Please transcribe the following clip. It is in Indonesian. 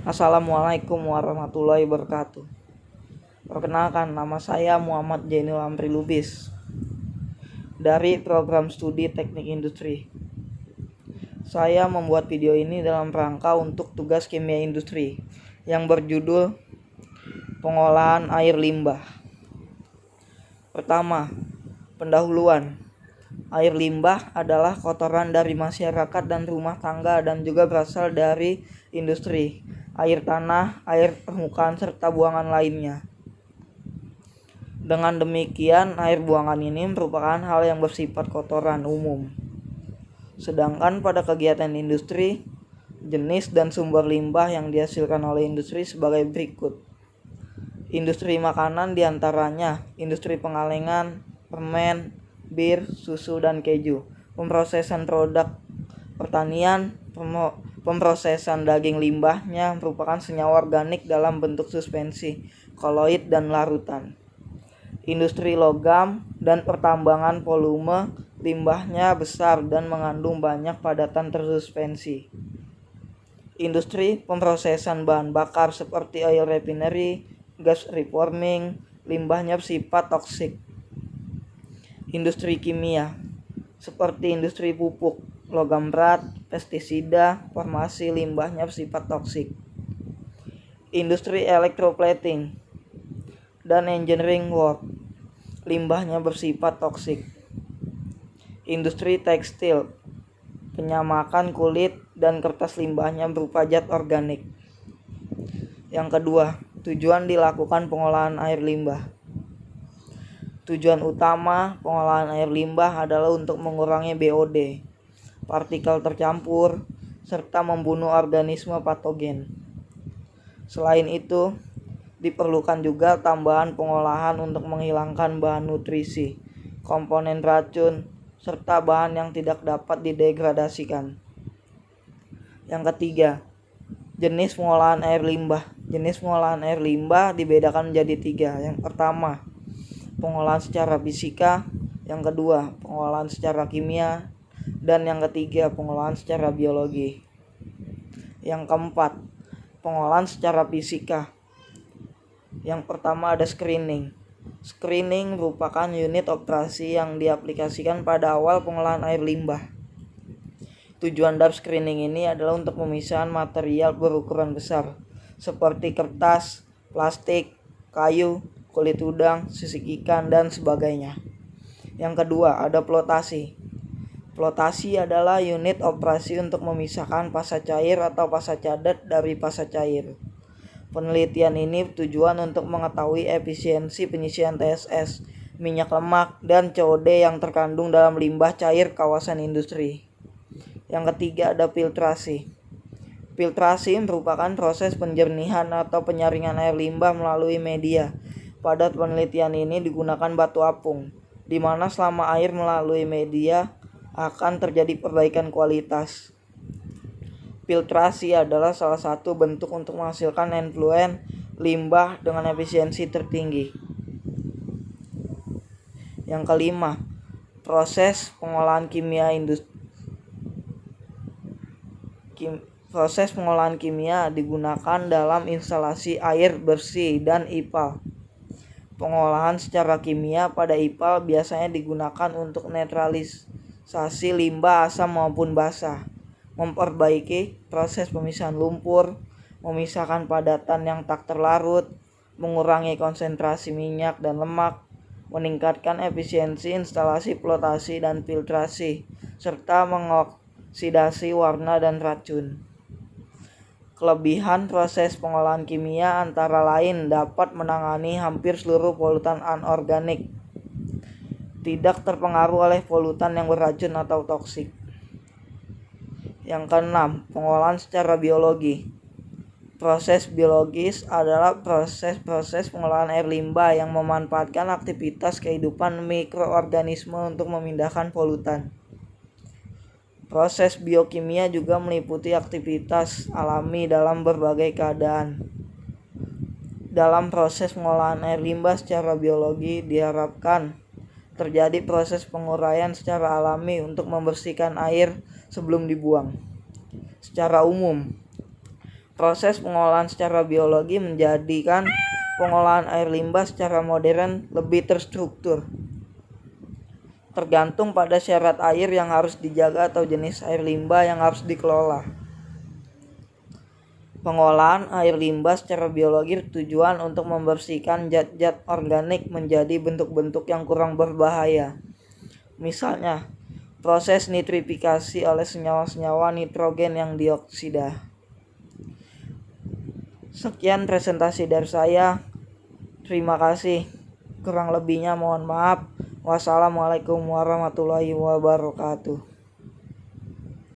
Assalamualaikum warahmatullahi wabarakatuh. Perkenalkan, nama saya Muhammad Jainul Amri Lubis dari program studi Teknik Industri. Saya membuat video ini dalam rangka untuk tugas kimia industri yang berjudul Pengolahan Air Limbah. Pertama, pendahuluan. Air limbah adalah kotoran dari masyarakat dan rumah tangga dan juga berasal dari industri, air tanah, air permukaan, serta buangan lainnya. Dengan demikian, air buangan ini merupakan hal yang bersifat kotoran umum. Sedangkan pada kegiatan industri, jenis dan sumber limbah yang dihasilkan oleh industri sebagai berikut. Industri makanan diantaranya industri pengalengan, permen, bir, susu, dan keju. Pemrosesan produk pertanian, pemrosesan daging limbahnya merupakan senyawa organik dalam bentuk suspensi, koloid, dan larutan. Industri logam dan pertambangan volume limbahnya besar dan mengandung banyak padatan tersuspensi. Industri pemrosesan bahan bakar seperti oil refinery, gas reforming, limbahnya bersifat toksik. Industri kimia seperti industri pupuk, logam berat, pestisida, farmasi, limbahnya bersifat toksik. Industri electroplating dan engineering work, limbahnya bersifat toksik. Industri tekstil, penyamakan kulit dan kertas, limbahnya berupa zat organik. Yang kedua, tujuan dilakukan pengolahan air limbah. Tujuan utama pengolahan air limbah adalah untuk mengurangi BOD, partikel tercampur, serta membunuh organisme patogen. Selain itu, diperlukan juga tambahan pengolahan untuk menghilangkan bahan nutrisi, komponen racun, serta bahan yang tidak dapat didegradasikan. Yang ketiga, jenis pengolahan air limbah. Jenis pengolahan air limbah dibedakan menjadi 3. Yang pertama, pengolahan secara fisika. Yang kedua, pengolahan secara kimia. Dan yang ketiga, pengolahan secara biologi. Yang keempat, pengolahan secara fisika. Yang pertama ada screening. Screening merupakan unit operasi yang diaplikasikan pada awal pengolahan air limbah. Tujuan dari screening ini adalah untuk memisahkan material berukuran besar seperti kertas, plastik, kayu, kulit udang, sisik ikan, dan sebagainya. Yang kedua ada flotasi. Flotasi adalah unit operasi untuk memisahkan pasa cair atau pasa cadat dari pasa cair. Penelitian ini tujuan untuk mengetahui efisiensi penyisian TSS, minyak lemak, dan COD yang terkandung dalam limbah cair kawasan industri. Yang ketiga ada filtrasi. Filtrasi merupakan proses penjernihan atau penyaringan air limbah melalui media. Pada penelitian ini digunakan batu apung, di mana selama air melalui media akan terjadi perbaikan kualitas. Filtrasi adalah salah satu bentuk untuk menghasilkan effluent limbah dengan efisiensi tertinggi. Yang kelima, proses pengolahan kimia industri. Proses pengolahan kimia digunakan dalam instalasi air bersih dan IPAL. Pengolahan secara kimia pada IPAL biasanya digunakan untuk netralisasi limbah asam maupun basah, memperbaiki proses pemisahan lumpur, memisahkan padatan yang tak terlarut, mengurangi konsentrasi minyak dan lemak, meningkatkan efisiensi instalasi flotasi dan filtrasi, serta mengoksidasi warna dan racun. Kelebihan proses pengolahan kimia antara lain dapat menangani hampir seluruh polutan anorganik, tidak terpengaruh oleh polutan yang beracun atau toksik. Yang keenam, pengolahan secara biologi. Proses biologis adalah proses pengolahan air limbah yang memanfaatkan aktivitas kehidupan mikroorganisme untuk memindahkan polutan. Proses biokimia juga meliputi aktivitas alami dalam berbagai keadaan. Dalam proses pengolahan air limbah secara biologi diharapkan terjadi proses penguraian secara alami untuk membersihkan air sebelum dibuang. Secara umum, Proses pengolahan secara biologi menjadikan pengolahan air limbah secara modern lebih terstruktur, tergantung pada syarat air yang harus dijaga atau jenis air limbah yang harus dikelola. Pengolahan air limbah secara biologi bertujuan untuk membersihkan zat-zat organik menjadi bentuk-bentuk yang kurang berbahaya. Misalnya, proses nitrifikasi oleh senyawa-senyawa nitrogen yang dioksida. Sekian presentasi dari saya. Terima kasih. Kurang lebihnya mohon maaf. Wassalamualaikum warahmatullahi wabarakatuh.